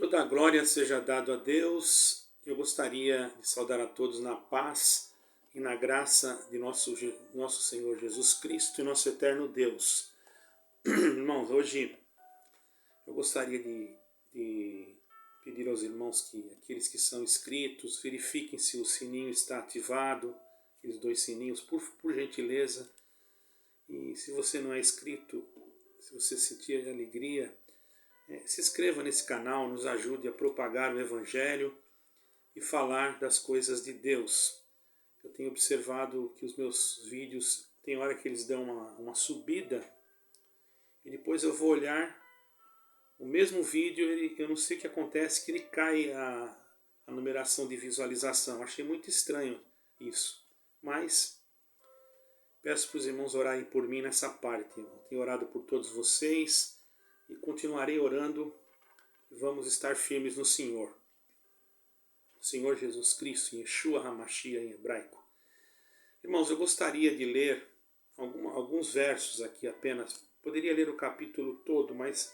Toda a glória seja dado a Deus. Eu gostaria de saudar a todos na paz e na graça de nosso Senhor Jesus Cristo e nosso eterno Deus. Irmãos, hoje eu gostaria de pedir aos irmãos que aqueles que são inscritos, verifiquem se o sininho está ativado, aqueles 2 sininhos, por gentileza. E se você não é inscrito, se você sentir alegria, se inscreva nesse canal, nos ajude a propagar o Evangelho e falar das coisas de Deus. Eu tenho observado que os meus vídeos, tem hora que eles dão uma subida, e depois eu vou olhar o mesmo vídeo, eu não sei o que acontece, que ele cai a numeração de visualização. Achei muito estranho isso, mas peço para os irmãos orarem por mim nessa parte. Eu tenho orado por todos vocês e continuarei orando. Vamos estar firmes no Senhor. O Senhor Jesus Cristo, Yeshua HaMashiach em hebraico. Irmãos, eu gostaria de ler alguns versos aqui apenas. Poderia ler o capítulo todo, mas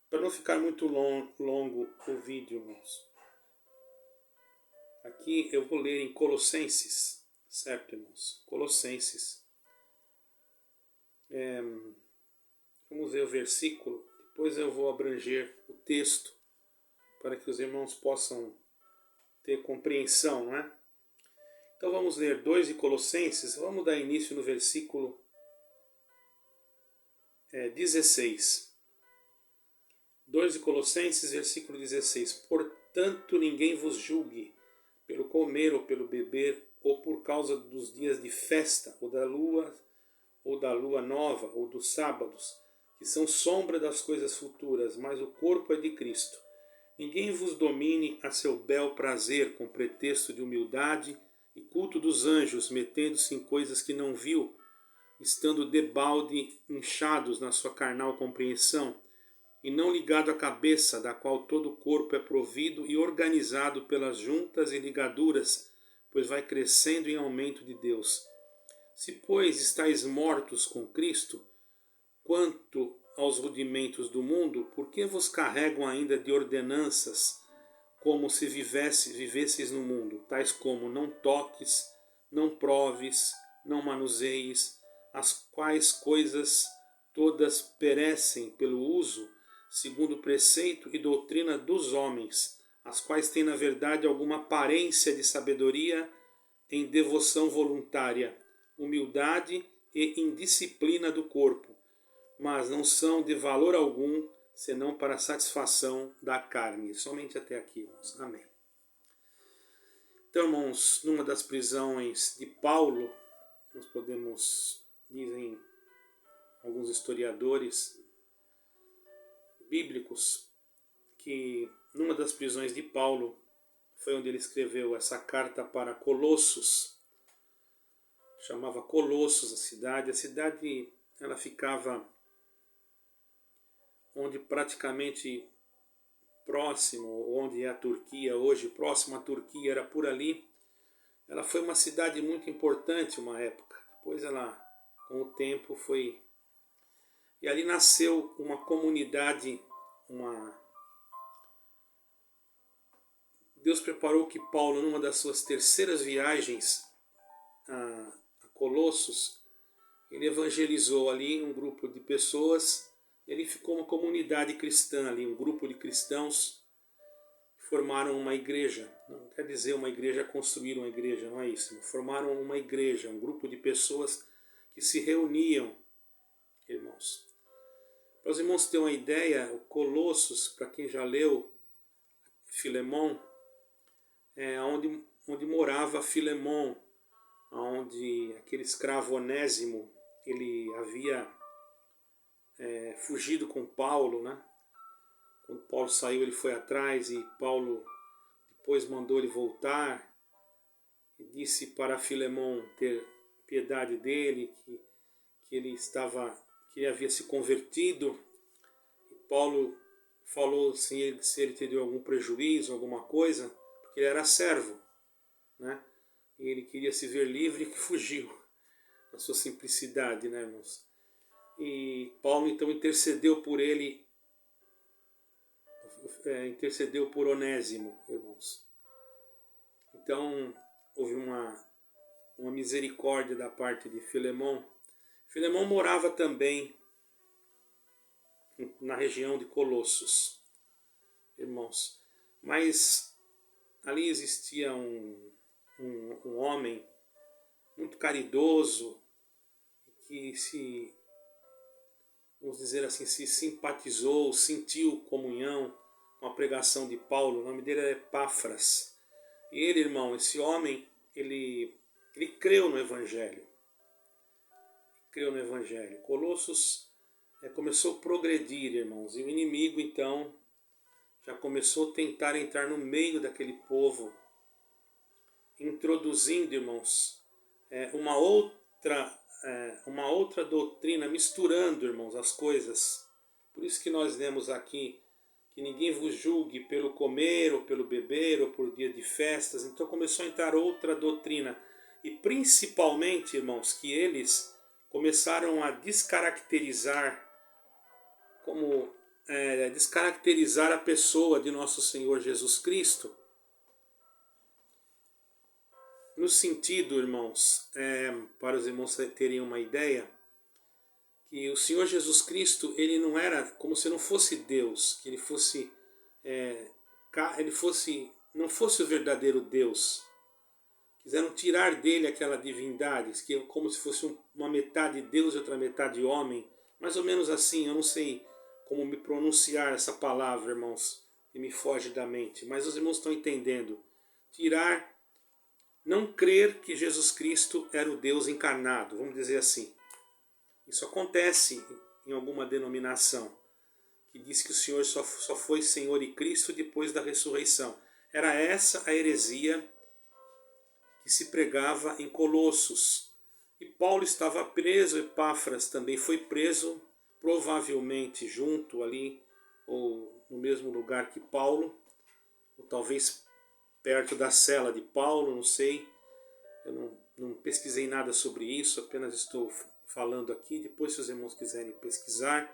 para não ficar muito longo o vídeo, irmãos. Aqui eu vou ler em Colossenses, certo, irmãos? Colossenses. Vamos ver o versículo, depois eu vou abranger o texto para que os irmãos possam ter compreensão, não é? Então vamos ler 2 de Colossenses, vamos dar início no versículo 16. 2 de Colossenses, versículo 16. Portanto, ninguém vos julgue pelo comer ou pelo beber, ou por causa dos dias de festa, ou da lua nova, ou dos sábados, que são sombra das coisas futuras, mas o corpo é de Cristo. Ninguém vos domine a seu bel prazer, com pretexto de humildade e culto dos anjos, metendo-se em coisas que não viu, estando debalde inchados na sua carnal compreensão, e não ligado à cabeça, da qual todo o corpo é provido e organizado pelas juntas e ligaduras, pois vai crescendo em aumento de Deus. Se, pois, estáis mortos com Cristo, quanto aos rudimentos do mundo, por que vos carregam ainda de ordenanças, como se vivesseis no mundo, tais como não toques, não proves, não manuseis, as quais coisas todas perecem pelo uso, segundo o preceito e doutrina dos homens, as quais têm na verdade alguma aparência de sabedoria em devoção voluntária, humildade e indisciplina do corpo, mas não são de valor algum, senão para a satisfação da carne. Somente até aqui, irmãos. Amém. Então, irmãos, numa das prisões de Paulo, nós podemos, dizem alguns historiadores bíblicos, que numa das prisões de Paulo foi onde ele escreveu essa carta para Colossos. Chamava Colossos a cidade. A cidade, ela ficava onde praticamente próximo, onde é a Turquia hoje, próximo à Turquia, era por ali. Ela foi uma cidade muito importante uma época. Depois ela, com o tempo, foi... E ali nasceu uma comunidade, Deus preparou que Paulo, numa das suas terceiras viagens a Colossos, ele evangelizou ali um grupo de pessoas. Ele ficou uma comunidade cristã ali, um grupo de cristãos que formaram uma igreja. Não quer dizer uma igreja, construir uma igreja, não é isso. Formaram uma igreja, um grupo de pessoas que se reuniam, irmãos. Para os irmãos terem uma ideia, o Colossos, para quem já leu Filemão, é onde morava Filemão, onde aquele escravo Onésimo, ele havia fugido com Paulo, né? Quando Paulo saiu, ele foi atrás e Paulo depois mandou ele voltar e disse para Filemão ter piedade dele, que ele havia se convertido. E Paulo falou se ele teria algum prejuízo, alguma coisa, porque ele era servo, né? E ele queria se ver livre e fugiu, na sua simplicidade, né, irmãos? E Paulo então intercedeu por ele intercedeu por Onésimo, irmãos. Então, houve uma misericórdia da parte de Filemão. Filemão morava também na região de Colossos, irmãos. Mas ali existia um homem muito caridoso, que vamos dizer assim, se simpatizou, sentiu comunhão com a pregação de Paulo. O nome dele era Epáfras. E ele, irmão, esse homem, ele creu no Evangelho. Creu no Evangelho. Colossos começou a progredir, irmãos. E o inimigo, então, já começou a tentar entrar no meio daquele povo, introduzindo, irmãos, uma outra doutrina, misturando, irmãos, as coisas. Por isso que nós lemos aqui que ninguém vos julgue pelo comer ou pelo beber ou por dia de festas. Então começou a entrar outra doutrina. E principalmente, irmãos, que eles começaram a descaracterizar a pessoa de nosso Senhor Jesus Cristo, no sentido, irmãos, para os irmãos terem uma ideia, que o Senhor Jesus Cristo, ele não era como se não fosse Deus, que não fosse o verdadeiro Deus. Quiseram tirar dele aquela divindade, que é como se fosse uma metade Deus e outra metade homem, mais ou menos assim. Eu não sei como me pronunciar essa palavra, irmãos, e me foge da mente, mas os irmãos estão entendendo. Não crer que Jesus Cristo era o Deus encarnado, vamos dizer assim. Isso acontece em alguma denominação, que diz que o Senhor só foi Senhor e Cristo depois da ressurreição. Era essa a heresia que se pregava em Colossos. E Paulo estava preso, Epáfras também foi preso, provavelmente junto ali, ou no mesmo lugar que Paulo, ou talvez perto da cela de Paulo, não sei. Eu não pesquisei nada sobre isso, apenas estou falando aqui. Depois, se os irmãos quiserem pesquisar,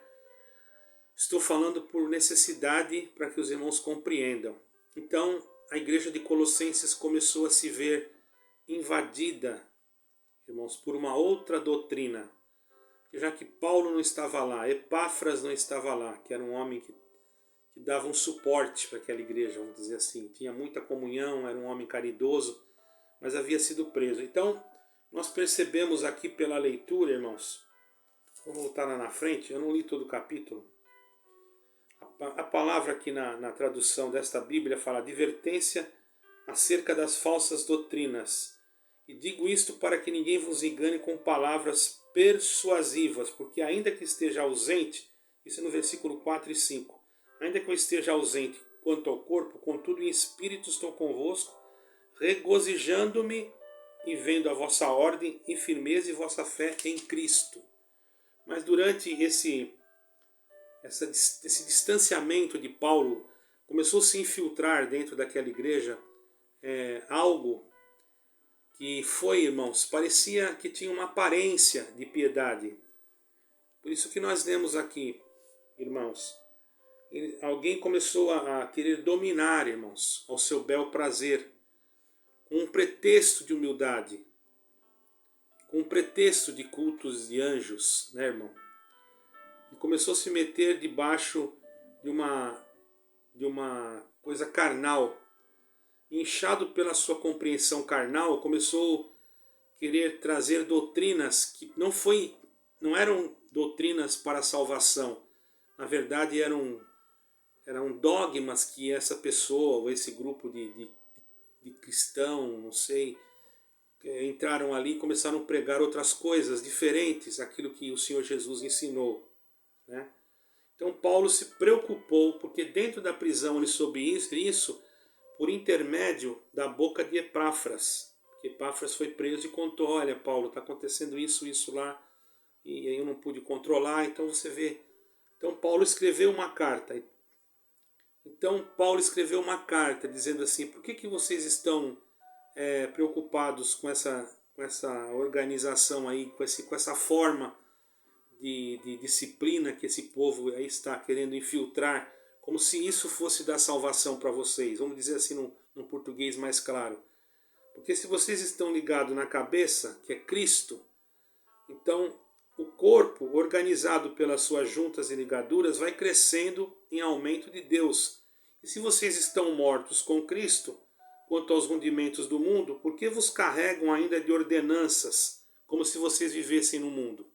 estou falando por necessidade para que os irmãos compreendam. Então, a igreja de Colossenses começou a se ver invadida, irmãos, por uma outra doutrina. Já que Paulo não estava lá, Epáfras não estava lá, que era um homem que dava um suporte para aquela igreja, vamos dizer assim. Tinha muita comunhão, era um homem caridoso, mas havia sido preso. Então, nós percebemos aqui pela leitura, irmãos, vou voltar lá na frente, eu não li todo o capítulo. A palavra aqui na tradução desta Bíblia fala advertência acerca das falsas doutrinas. E digo isto para que ninguém vos engane com palavras persuasivas, porque ainda que esteja ausente, isso é no versículo 4 e 5, ainda que eu esteja ausente quanto ao corpo, contudo em espírito estou convosco, regozijando-me e vendo a vossa ordem e firmeza e vossa fé em Cristo. Mas durante esse distanciamento de Paulo, começou a se infiltrar dentro daquela igreja algo que foi, irmãos, parecia que tinha uma aparência de piedade. Por isso que nós lemos aqui, irmãos, alguém começou a querer dominar, irmãos, ao seu bel prazer, com um pretexto de humildade, com um pretexto de cultos de anjos, né, irmão? E começou a se meter debaixo de uma coisa carnal. Inchado pela sua compreensão carnal, começou a querer trazer doutrinas que não eram doutrinas para a salvação. Na verdade, eram dogmas que essa pessoa, ou esse grupo de cristão, não sei, entraram ali e começaram a pregar outras coisas diferentes daquilo que o Senhor Jesus ensinou, né? Então Paulo se preocupou, porque dentro da prisão ele soube isso por intermédio da boca de Epáfras. Porque Epáfras foi preso e contou, olha Paulo, está acontecendo isso lá, e aí eu não pude controlar, então você vê. Então Paulo escreveu uma carta. Dizendo assim, por que vocês estão preocupados com essa organização aí, com essa forma de disciplina que esse povo aí está querendo infiltrar como se isso fosse dar salvação para vocês. Vamos dizer assim num português mais claro. Porque se vocês estão ligados na cabeça, que é Cristo, então o corpo, organizado pelas suas juntas e ligaduras, vai crescendo em aumento de Deus. E se vocês estão mortos com Cristo, quanto aos rudimentos do mundo, por que vos carregam ainda de ordenanças, como se vocês vivessem no mundo?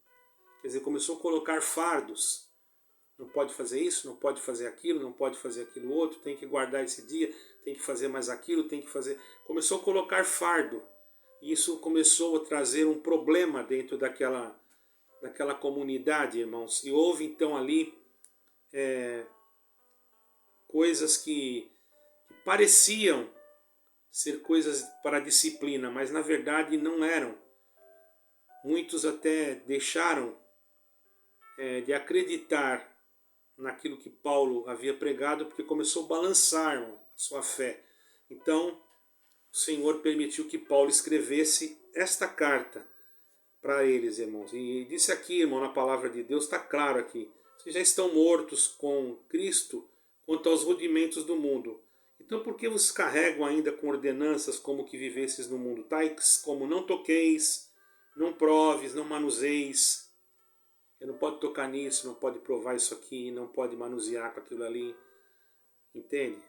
Quer dizer, começou a colocar fardos. Não pode fazer isso, não pode fazer aquilo, não pode fazer aquilo outro, tem que guardar esse dia, tem que fazer mais aquilo, tem que fazer... Começou a colocar fardo. E isso começou a trazer um problema dentro daquela comunidade, irmãos. E houve então ali coisas que pareciam ser coisas para a disciplina, mas na verdade não eram. Muitos até deixaram de acreditar naquilo que Paulo havia pregado, porque começou a balançar a sua fé. Então, o Senhor permitiu que Paulo escrevesse esta carta para eles, irmãos. E disse aqui, irmão, na palavra de Deus, está claro aqui. Vocês já estão mortos com Cristo quanto aos rudimentos do mundo. Então por que vocês carregam ainda com ordenanças como que vivesses no mundo? Tais como não toqueis, não proves, não manuseis. Você não pode tocar nisso, não pode provar isso aqui, não pode manusear com aquilo ali. Entende?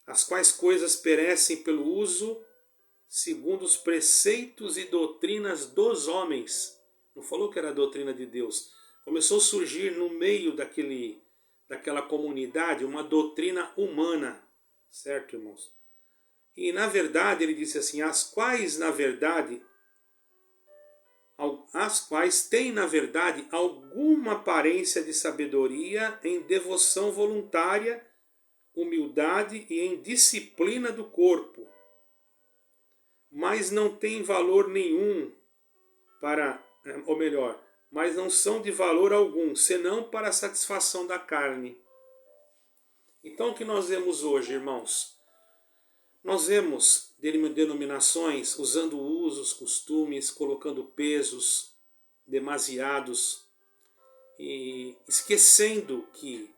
As quais coisas perecem pelo uso segundo os preceitos e doutrinas dos homens. Não falou que era a doutrina de Deus. Começou a surgir no meio daquela comunidade uma doutrina humana. Certo, irmãos? E na verdade ele disse assim, as quais têm na verdade alguma aparência de sabedoria em devoção voluntária, humildade e em disciplina do corpo, mas não tem valor nenhum mas não são de valor algum, senão para a satisfação da carne. Então o que nós vemos hoje, irmãos? Nós vemos denominações usando usos, costumes, colocando pesos demasiados e esquecendo que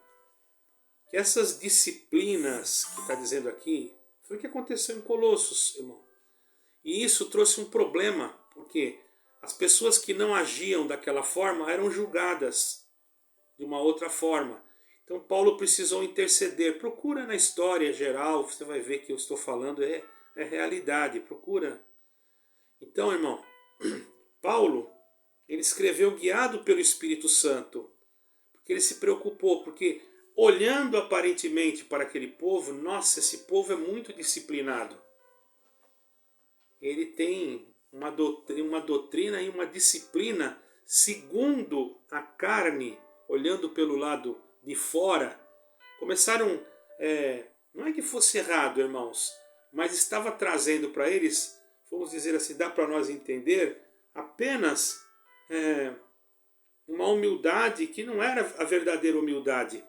essas disciplinas que está dizendo aqui foi o que aconteceu em Colossos, irmão. E isso trouxe um problema, porque as pessoas que não agiam daquela forma eram julgadas de uma outra forma. Então Paulo precisou interceder. Procura na história geral, você vai ver que eu estou falando é realidade. Procura. Então, irmão, Paulo, ele escreveu guiado pelo Espírito Santo, porque ele se preocupou, porque olhando aparentemente para aquele povo, nossa, esse povo é muito disciplinado. Ele tem uma doutrina e uma disciplina segundo a carne, olhando pelo lado de fora. Começaram, não é que fosse errado, irmãos, mas estava trazendo para eles, vamos dizer assim, dá para nós entender, apenas uma humildade que não era a verdadeira humildade.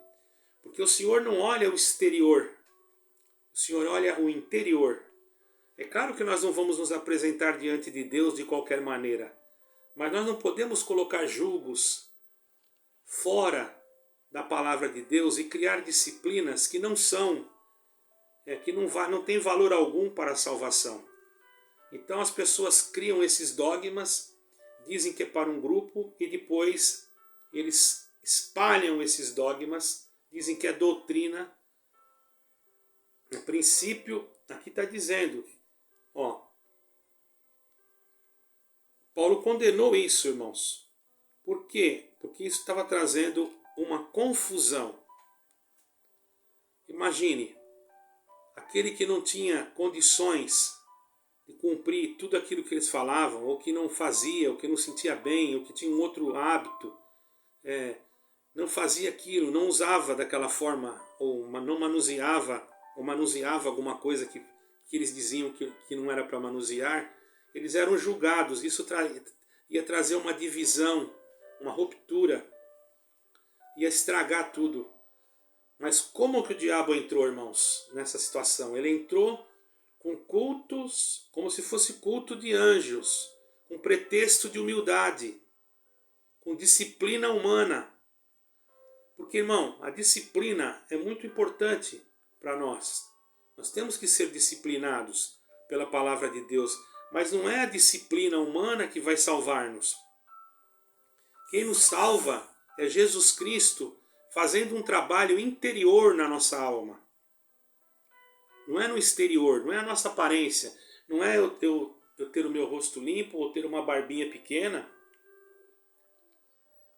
Porque o Senhor não olha o exterior, o Senhor olha o interior. É claro que nós não vamos nos apresentar diante de Deus de qualquer maneira, mas nós não podemos colocar julgos fora da palavra de Deus e criar disciplinas que não são, que não tem valor algum para a salvação. Então as pessoas criam esses dogmas, dizem que é para um grupo e depois eles espalham esses dogmas, dizem que é doutrina. No princípio, aqui está dizendo, Paulo condenou isso, irmãos. Por quê? Porque isso estava trazendo uma confusão. Imagine, aquele que não tinha condições de cumprir tudo aquilo que eles falavam, ou que não fazia, ou que não sentia bem, ou que tinha um outro hábito, não fazia aquilo, não usava daquela forma, ou não manuseava, ou manuseava alguma coisa que eles diziam que não era para manusear, eles eram julgados. Isso ia trazer uma divisão, uma ruptura, ia estragar tudo. Mas como que o diabo entrou, irmãos, nessa situação? Ele entrou com cultos, como se fosse culto de anjos, com pretexto de humildade, com disciplina humana. Porque, irmão, a disciplina é muito importante para nós. Nós temos que ser disciplinados pela palavra de Deus, mas não é a disciplina humana que vai salvar-nos. Quem nos salva é Jesus Cristo fazendo um trabalho interior na nossa alma. Não é no exterior, não é a nossa aparência, não é eu ter o meu rosto limpo ou ter uma barbinha pequena.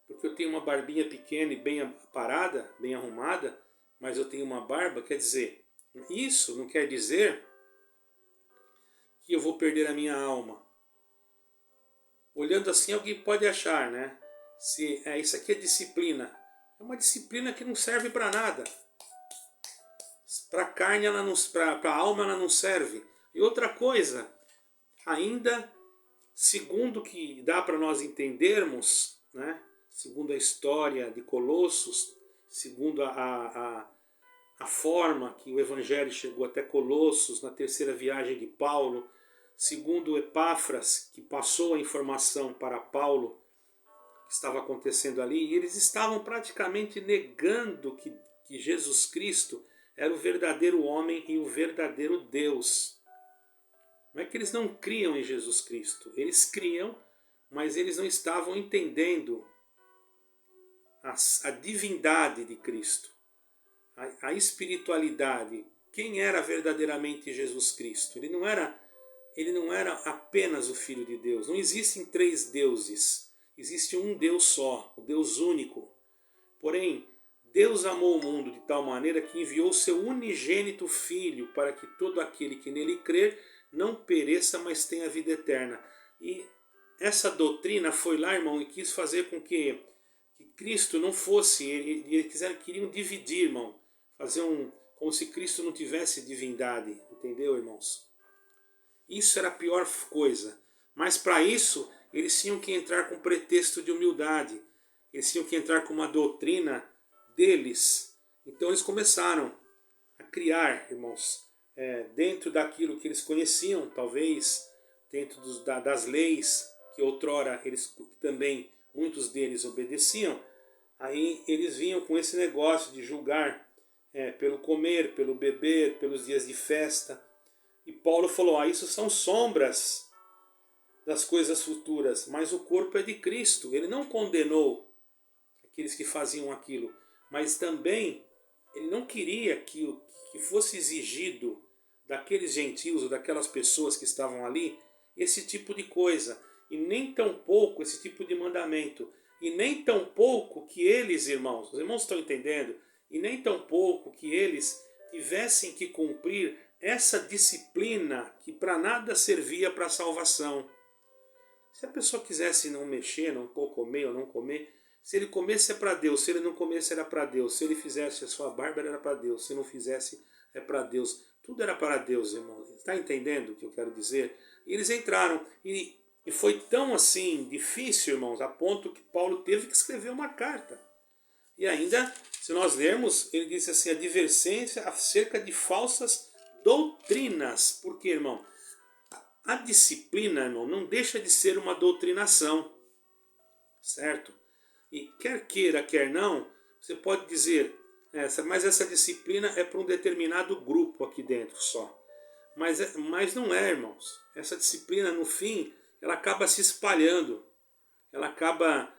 Porque eu tenho uma barbinha pequena e bem aparada, bem arrumada, mas eu tenho uma barba, quer dizer, isso não quer dizer que eu vou perder a minha alma. Olhando assim, alguém pode achar, né? Se isso aqui é disciplina. É uma disciplina que não serve para nada. Para a carne, para a alma, ela não serve. E outra coisa, ainda segundo que dá para nós entendermos, né? Segundo a história de Colossos, segundo a forma que o Evangelho chegou até Colossos na terceira viagem de Paulo, segundo Epáfras, que passou a informação para Paulo que estava acontecendo ali, e eles estavam praticamente negando que Jesus Cristo era o verdadeiro homem e o verdadeiro Deus. Não é que eles não criam em Jesus Cristo, eles criam, mas eles não estavam entendendo a divindade de Cristo, a espiritualidade, quem era verdadeiramente Jesus Cristo. Ele não era apenas o Filho de Deus. Não existem três deuses, existe um Deus só, o Deus único. Porém, Deus amou o mundo de tal maneira que enviou seu unigênito Filho para que todo aquele que nele crer não pereça, mas tenha vida eterna. E essa doutrina foi lá, irmão, e quis fazer com que Cristo não fosse, eles queriam dividir, irmão, fazer como se Cristo não tivesse divindade, entendeu, irmãos? Isso era a pior coisa, mas para isso eles tinham que entrar com pretexto de humildade, eles tinham que entrar com uma doutrina deles. Então eles começaram a criar, irmãos, dentro daquilo que eles conheciam, talvez dentro das leis que outrora eles também, muitos deles obedeciam. Aí eles vinham com esse negócio de julgar pelo comer, pelo beber, pelos dias de festa. E Paulo falou, isso são sombras das coisas futuras, mas o corpo é de Cristo. Ele não condenou aqueles que faziam aquilo, mas também ele não queria que fosse exigido daqueles gentios ou daquelas pessoas que estavam ali esse tipo de coisa, e nem tampouco esse tipo de mandamento. E nem tão pouco que eles, irmãos, os irmãos estão entendendo? E nem tão pouco que eles tivessem que cumprir essa disciplina que para nada servia para a salvação. Se a pessoa quisesse não mexer, não comer ou não comer, se ele comesse é para Deus, se ele não comesse era para Deus, se ele fizesse a sua barba era para Deus, se não fizesse é para Deus. Tudo era para Deus, irmãos. Está entendendo o que eu quero dizer? E eles entraram e foi tão assim difícil, irmãos, a ponto que Paulo teve que escrever uma carta. E ainda, se nós lermos, ele disse assim, advertência acerca de falsas doutrinas. Porque, irmão, a disciplina, irmão, não deixa de ser uma doutrinação. Certo? E quer queira, quer não, você pode dizer, mas essa disciplina é para um determinado grupo aqui dentro só. Mas não é, irmãos. Essa disciplina, no fim, ela acaba se espalhando, ela acaba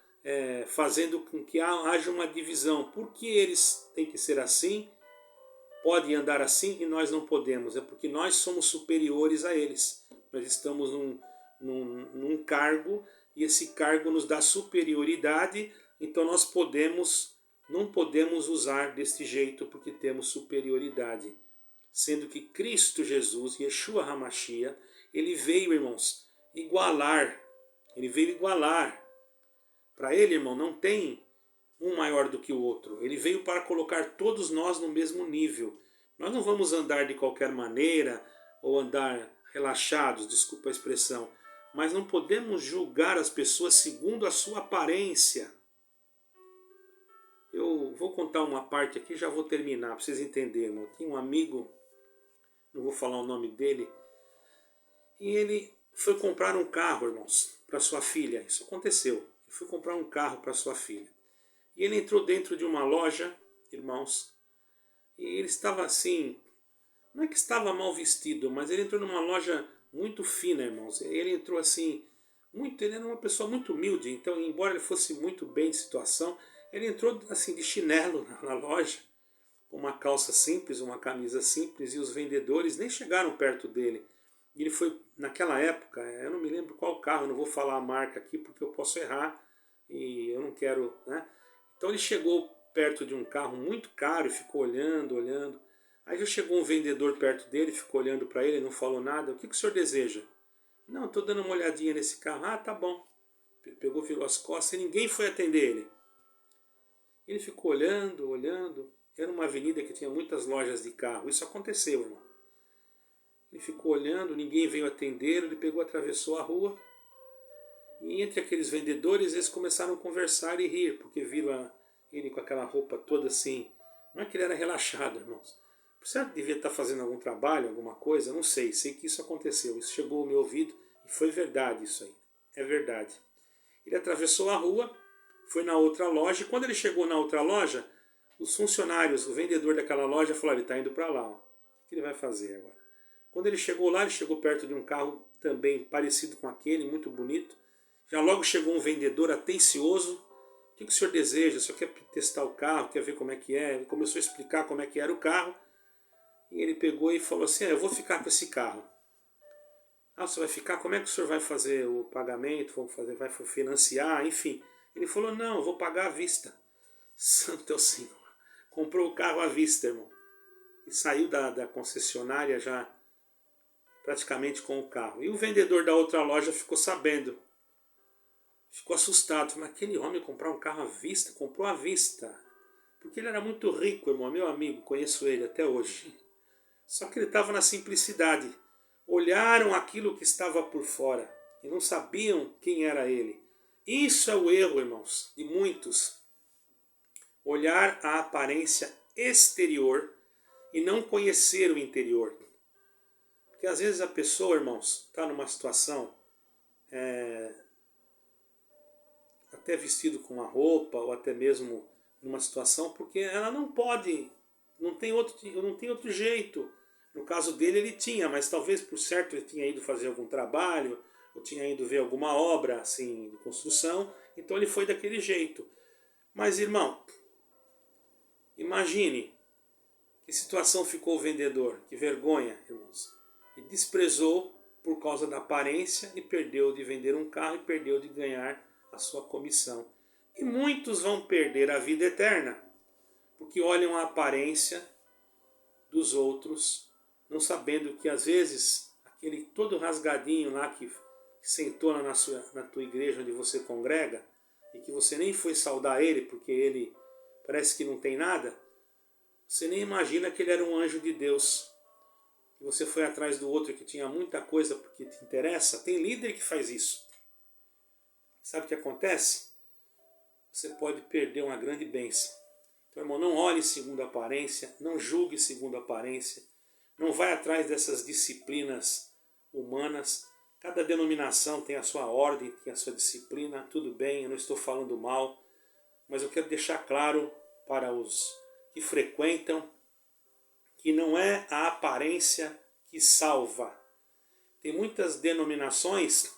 fazendo com que haja uma divisão. Por que eles têm que ser assim, podem andar assim e nós não podemos? É porque nós somos superiores a eles. Nós estamos num cargo e esse cargo nos dá superioridade, então nós não podemos usar deste jeito porque temos superioridade. Sendo que Cristo Jesus, Yeshua HaMashiach, ele veio, irmãos, igualar. Ele veio igualar. Para ele, irmão, não tem um maior do que o outro. Ele veio para colocar todos nós no mesmo nível. Nós não vamos andar de qualquer maneira ou andar relaxados, desculpa a expressão, mas não podemos julgar as pessoas segundo a sua aparência. Eu vou contar uma parte aqui e já vou terminar, para vocês entenderem, irmão. Tem um amigo, não vou falar o nome dele, e ele foi comprar um carro, irmãos, para sua filha. Isso aconteceu. Ele foi comprar um carro para sua filha. E ele entrou dentro de uma loja, irmãos, e ele estava assim, não é que estava mal vestido, mas ele entrou numa loja muito fina, irmãos. Ele entrou assim, ele era uma pessoa muito humilde, então embora ele fosse muito bem de situação, ele entrou assim de chinelo na loja, com uma calça simples, uma camisa simples, e os vendedores nem chegaram perto dele. E ele foi, naquela época, eu não me lembro qual carro, não vou falar a marca aqui porque eu posso errar e eu não quero, né? Então ele chegou perto de um carro muito caro e ficou olhando, olhando. Aí já chegou um vendedor perto dele, ficou olhando para ele, não falou nada. O que o senhor deseja? Não, estou dando uma olhadinha nesse carro. Ah, tá bom. Pegou, virou as costas e ninguém foi atender ele. Ele ficou olhando, olhando. Era uma avenida que tinha muitas lojas de carro. Isso aconteceu, irmão. Ele ficou olhando, ninguém veio atender. Ele pegou, atravessou a rua. E entre aqueles vendedores, eles começaram a conversar e rir, porque viram ele com aquela roupa toda assim. Não é que ele era relaxado, irmãos. Certo, devia estar fazendo algum trabalho, alguma coisa, não sei. Sei que isso aconteceu. Isso chegou ao meu ouvido e foi verdade isso aí. É verdade. Ele atravessou a rua, foi na outra loja, e quando ele chegou na outra loja, os funcionários, o vendedor daquela loja falou, ele está indo para lá. Ó. O que ele vai fazer agora? Quando ele chegou lá, ele chegou perto de um carro também parecido com aquele, muito bonito. Já logo chegou um vendedor atencioso. O que o senhor deseja? O senhor quer testar o carro? Quer ver como é que é? Ele começou a explicar como é que era o carro. E ele pegou e falou assim, eu vou ficar com esse carro. Ah, você vai ficar? Como é que o senhor vai fazer o pagamento? Vai financiar? Enfim. Ele falou, não, eu vou pagar à vista. Santo é o Senhor. Comprou o carro à vista, irmão. E saiu da concessionária já praticamente com o carro. E o vendedor da outra loja ficou sabendo. Ficou assustado. Mas aquele homem comprar um carro à vista? Comprou à vista. Porque ele era muito rico, irmão. Meu amigo, conheço ele até hoje. Só que ele estava na simplicidade. Olharam aquilo que estava por fora e não sabiam quem era ele. Isso é o erro, irmãos, de muitos. Olhar a aparência exterior e não conhecer o interior. Porque às vezes a pessoa, irmãos, está numa situação até vestido com uma roupa ou até mesmo numa situação porque ela não pode, não tem outro jeito. No caso dele ele tinha, mas talvez por certo ele tinha ido fazer algum trabalho, ou tinha ido ver alguma obra assim de construção, então ele foi daquele jeito. Mas irmão, imagine que situação ficou o vendedor, que vergonha, irmãos. Ele desprezou por causa da aparência e perdeu de vender um carro e perdeu de ganhar a sua comissão. E muitos vão perder a vida eterna, porque olham a aparência dos outros, não sabendo que às vezes aquele todo rasgadinho lá que sentou na tua igreja onde você congrega e que você nem foi saudar ele porque ele parece que não tem nada, você nem imagina que ele era um anjo de Deus. E você foi atrás do outro que tinha muita coisa porque te interessa. Tem líder que faz isso. Sabe o que acontece? Você pode perder uma grande bênção. Então, irmão, não olhe segundo a aparência, não julgue segundo a aparência, não vai atrás dessas disciplinas humanas. Cada denominação tem a sua ordem, tem a sua disciplina, tudo bem, eu não estou falando mal, mas eu quero deixar claro para os que frequentam que não é a aparência que salva. Tem muitas denominações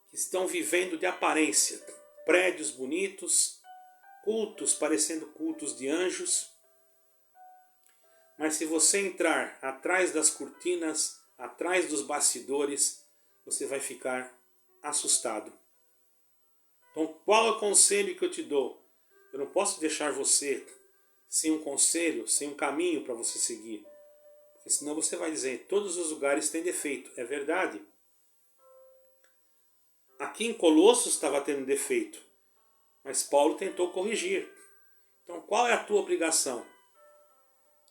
que estão vivendo de aparência, prédios bonitos, cultos parecendo cultos de anjos, mas se você entrar atrás das cortinas, atrás dos bastidores, você vai ficar assustado. Então, qual é o conselho que eu te dou? Eu não posso deixar você sem um conselho, sem um caminho para você seguir. Porque senão você vai dizer, todos os lugares têm defeito. É verdade. Aqui em Colossos estava tendo defeito, mas Paulo tentou corrigir. Então, qual é a tua obrigação?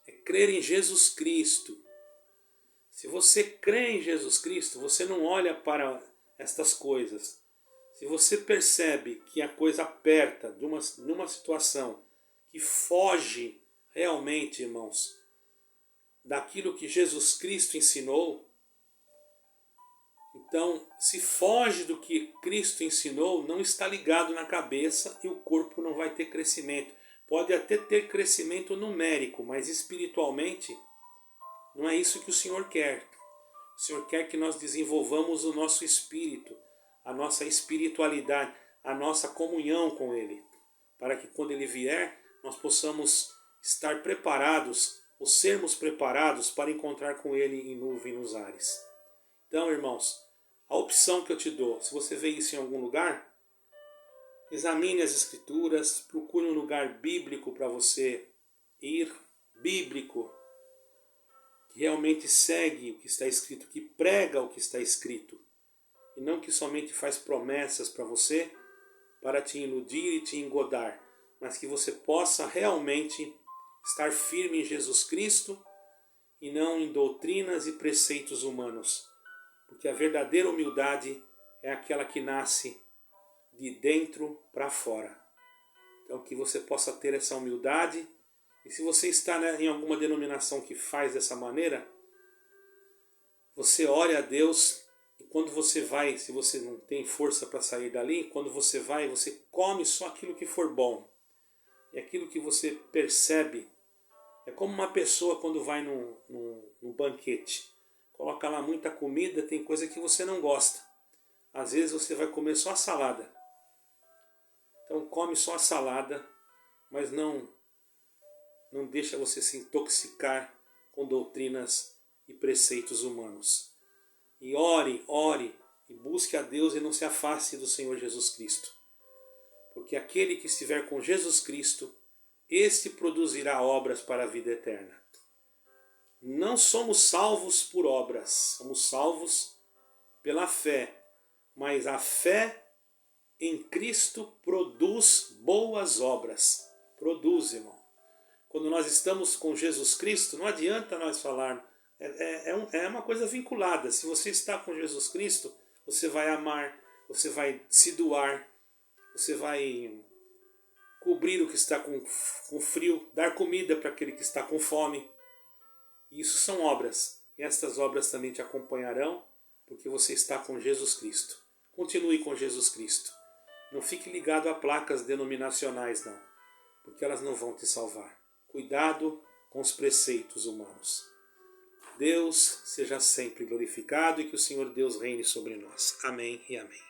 É crer em Jesus Cristo. Se você crê em Jesus Cristo, você não olha para estas coisas. Se você percebe que a coisa aperta numa situação que foge realmente, irmãos, daquilo que Jesus Cristo ensinou, Então, se foge do que Cristo ensinou, não está ligado na cabeça e o corpo não vai ter crescimento. Pode até ter crescimento numérico, mas espiritualmente não é isso que o Senhor quer. O Senhor quer que nós desenvolvamos o nosso espírito, a nossa espiritualidade, a nossa comunhão com Ele, para que quando Ele vier, nós possamos estar preparados, ou sermos preparados para encontrar com Ele em nuvem nos ares. Então, irmãos, a opção que eu te dou, se você vê isso em algum lugar, examine as Escrituras, procure um lugar bíblico para você ir, bíblico, que realmente segue o que está escrito, que prega o que está escrito, e não que somente faz promessas para você, para te iludir e te engodar, mas que você possa realmente estar firme em Jesus Cristo e não em doutrinas e preceitos humanos. Porque a verdadeira humildade é aquela que nasce de dentro para fora. Então que você possa ter essa humildade. E se você está em alguma denominação que faz dessa maneira, você ore a Deus. E quando você vai, se você não tem força para sair dali, quando você vai, você come só aquilo que for bom. E aquilo que você percebe. É como uma pessoa quando vai num banquete. Coloca lá muita comida, tem coisa que você não gosta. Às vezes você vai comer só a salada. Então come só a salada, mas não deixa você se intoxicar com doutrinas e preceitos humanos. E ore, e busque a Deus e não se afaste do Senhor Jesus Cristo. Porque aquele que estiver com Jesus Cristo, este produzirá obras para a vida eterna. Não somos salvos por obras, somos salvos pela fé. Mas a fé em Cristo produz boas obras. Produz, irmão. Quando nós estamos com Jesus Cristo, não adianta nós falar. É uma coisa vinculada. Se você está com Jesus Cristo, você vai amar, você vai se doar, você vai cobrir o que está com frio, dar comida para aquele que está com fome. Isso são obras. E estas obras também te acompanharão, porque você está com Jesus Cristo. Continue com Jesus Cristo. Não fique ligado a placas denominacionais, não, porque elas não vão te salvar. Cuidado com os preceitos humanos. Deus seja sempre glorificado e que o Senhor Deus reine sobre nós. Amém e amém.